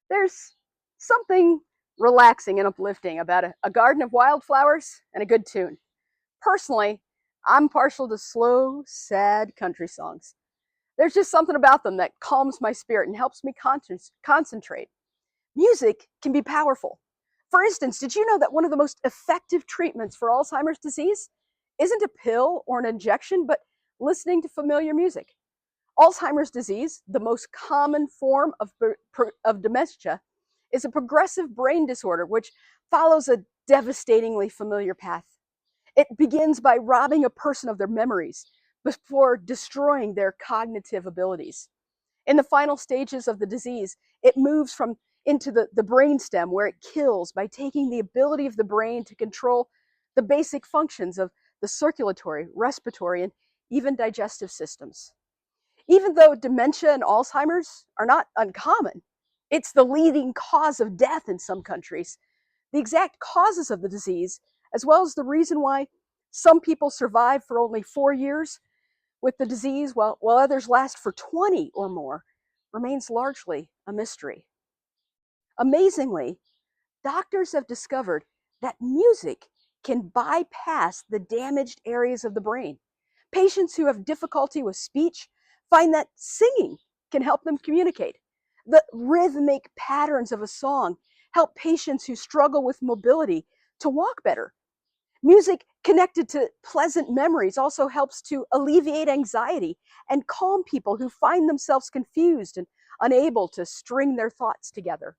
There's something relaxing and uplifting about a garden of wildflowers and a good tune. Personally, I'm partial to slow, sad country songs. There's just something about them that calms my spirit and helps me concentrate. Music can be powerful. For instance, did you know that one of the most effective treatments for Alzheimer's disease isn't a pill or an injection, but listening to familiar music? Alzheimer's disease, the most common form of dementia, is a progressive brain disorder which follows a devastatingly familiar path. It begins by robbing a person of their memories before destroying their cognitive abilities. In the final stages of the disease, it moves from into the brainstem where it kills by taking the ability of the brain to control the basic functions of the circulatory, respiratory, and even digestive systems. Even though dementia and Alzheimer's are not uncommon, it's the leading cause of death in some countries. The exact causes of the disease, as well as the reason why some people survive for only 4 years with the disease while others last for 20 or more, remains largely a mystery. Amazingly, doctors have discovered that music can bypass the damaged areas of the brain. Patients who have difficulty with speech find that singing can help them communicate. The rhythmic patterns of a song help patients who struggle with mobility to walk better. Music connected to pleasant memories also helps to alleviate anxiety and calm people who find themselves confused and unable to string their thoughts together.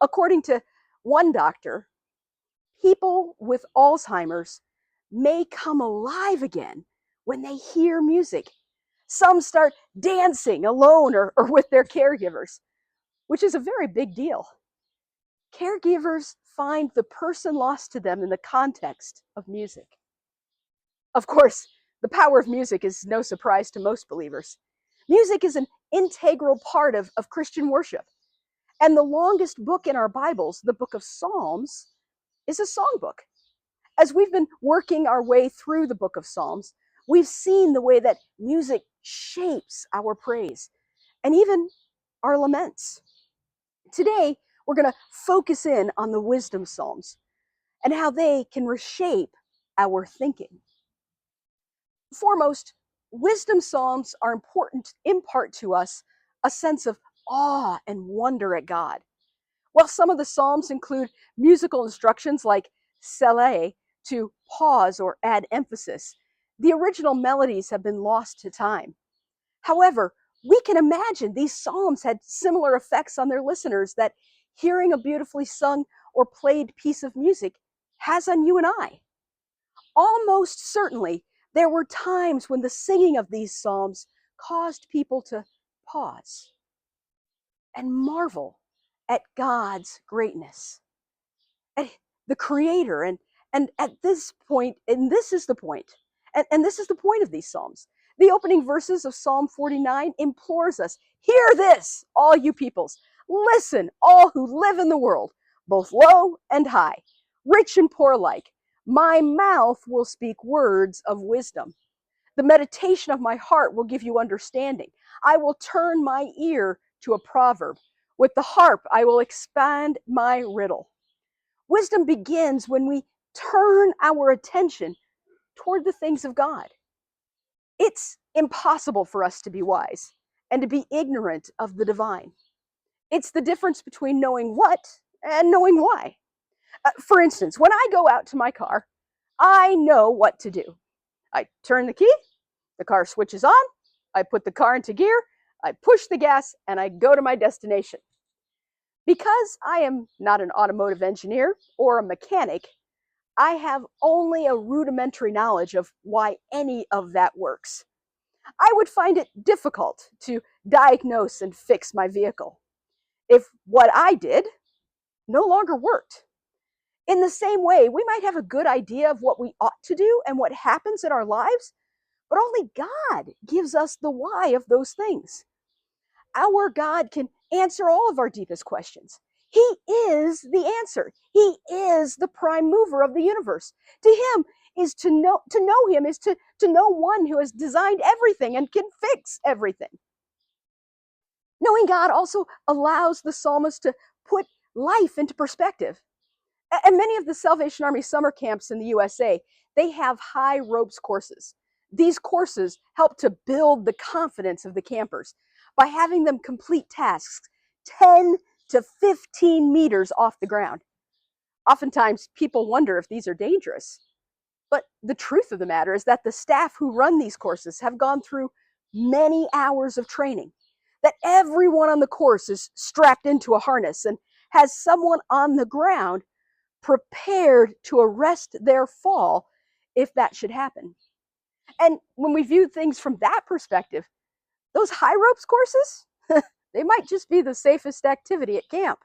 According to one doctor, people with Alzheimer's may come alive again when they hear music. Some start dancing alone or with their caregivers, which is a very big deal. Caregivers find the person lost to them in the context of music. Of course, the power of music is no surprise to most believers. Music is an integral part of Christian worship. And the longest book in our Bibles, the book of Psalms, is a songbook. As we've been working our way through the book of Psalms, we've seen the way that music shapes our praise and even our laments. Today, we're going to focus in on the wisdom Psalms and how they can reshape our thinking. Foremost, wisdom Psalms are important to impart to us a sense of awe and wonder at God. While some of the Psalms include musical instructions like Selah, to pause or add emphasis, the original melodies have been lost to time. However, we can imagine these Psalms had similar effects on their listeners that hearing a beautifully sung or played piece of music has on you and I. Almost certainly, there were times when the singing of these Psalms caused people to pause and marvel at God's greatness, at the Creator. And at this point, and this is the point, and this is the point of these Psalms. The opening verses of Psalm 49 implores us, hear this, all you peoples. Listen, all who live in the world, both low and high, rich and poor alike. My mouth will speak words of wisdom. The meditation of my heart will give you understanding. I will turn my ear to a proverb. With the harp, I will expand my riddle. Wisdom begins when we turn our attention toward the things of God. It's impossible for us to be wise and to be ignorant of the divine. It's the difference between knowing what and knowing why. For instance, when I go out to my car, I know what to do. I turn the key, the car switches on, I put the car into gear, I push the gas, and I go to my destination. Because I am not an automotive engineer or a mechanic, I have only a rudimentary knowledge of why any of that works. I would find it difficult to diagnose and fix my vehicle if what I did no longer worked. In the same way, we might have a good idea of what we ought to do and what happens in our lives, but only God gives us the why of those things. Our God can answer all of our deepest questions. He is the answer. He is the prime mover of the universe. To him is to know him is to know one who has designed everything and can fix everything. Knowing God also allows the psalmist to put life into perspective. And many of the Salvation Army summer camps in the USA, they have high ropes courses. These courses help to build the confidence of the campers by having them complete tasks 10 to 15 meters off the ground. Oftentimes, people wonder if these are dangerous. But the truth of the matter is that the staff who run these courses have gone through many hours of training, that everyone on the course is strapped into a harness and has someone on the ground prepared to arrest their fall if that should happen. And when we view things from that perspective, those high ropes courses, they might just be the safest activity at camp.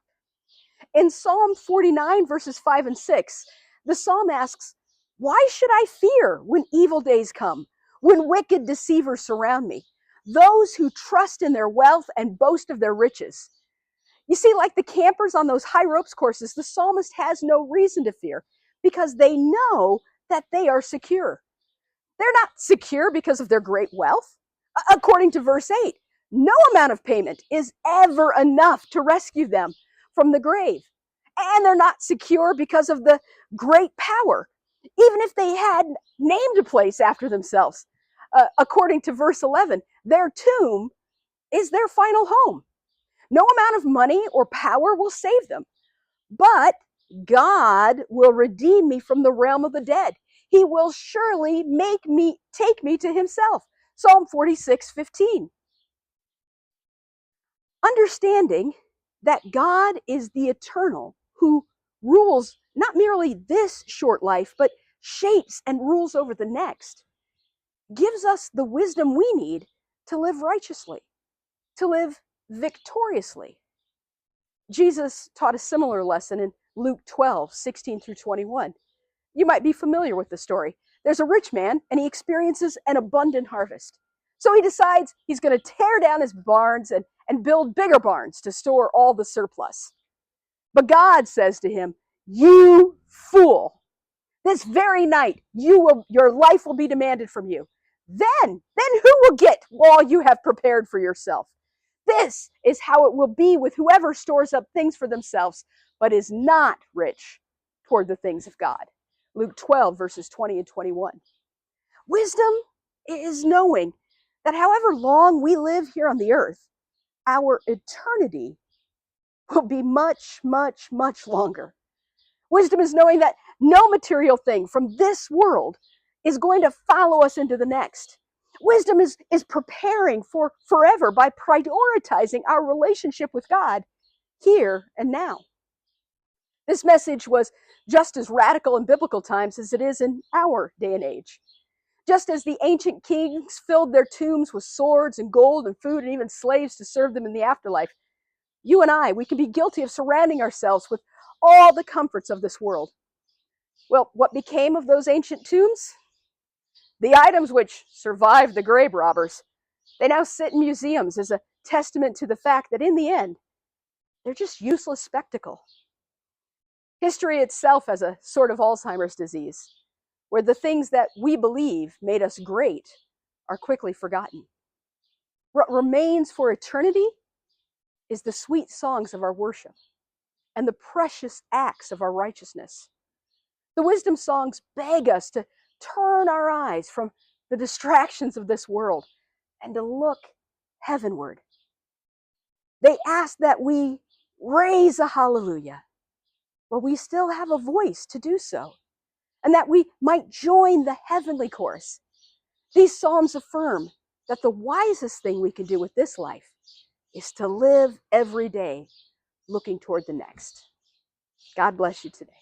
In Psalm 49, verses 5 and 6, the psalm asks, "Why should I fear when evil days come, when wicked deceivers surround me, those who trust in their wealth and boast of their riches?" You see, like the campers on those high ropes courses, the psalmist has no reason to fear because they know that they are secure. They're not secure because of their great wealth. According to verse 8, no amount of payment is ever enough to rescue them from the grave. And they're not secure because of the great power, even if they had named a place after themselves. According to verse 11, their tomb is their final home. No amount of money or power will save them, but God will redeem me from the realm of the dead. He will surely take me to himself. Psalm 46:15. Understanding that God is the eternal who rules not merely this short life, but shapes and rules over the next, gives us the wisdom we need to live righteously, to live victoriously. Jesus taught a similar lesson in Luke 12:16 through 21. You might be familiar with the story. There's a rich man, and he experiences an abundant harvest. So he decides he's going to tear down his barns and build bigger barns to store all the surplus. But God says to him, "You fool, this very night your life will be demanded from you. Then who will get all you have prepared for yourself? This is how it will be with whoever stores up things for themselves, but is not rich toward the things of God." Luke 12, verses 20 and 21. Wisdom is knowing that however long we live here on the earth, our eternity will be much, much, much longer. Wisdom is knowing that no material thing from this world is going to follow us into the next. Wisdom is preparing for forever by prioritizing our relationship with God here and now. This message was just as radical in biblical times as it is in our day and age. Just as the ancient kings filled their tombs with swords and gold and food and even slaves to serve them in the afterlife, you and I, we can be guilty of surrounding ourselves with all the comforts of this world. Well, what became of those ancient tombs? The items which survived the grave robbers, they now sit in museums as a testament to the fact that in the end, they're just useless spectacle. History itself has a sort of Alzheimer's disease, where the things that we believe made us great are quickly forgotten. What remains for eternity is the sweet songs of our worship and the precious acts of our righteousness. The wisdom songs beg us to turn our eyes from the distractions of this world and to look heavenward. They ask that we raise a hallelujah while we still have a voice to do so, and that we might join the heavenly chorus. These psalms affirm that the wisest thing we can do with this life is to live every day looking toward the next. God bless you today.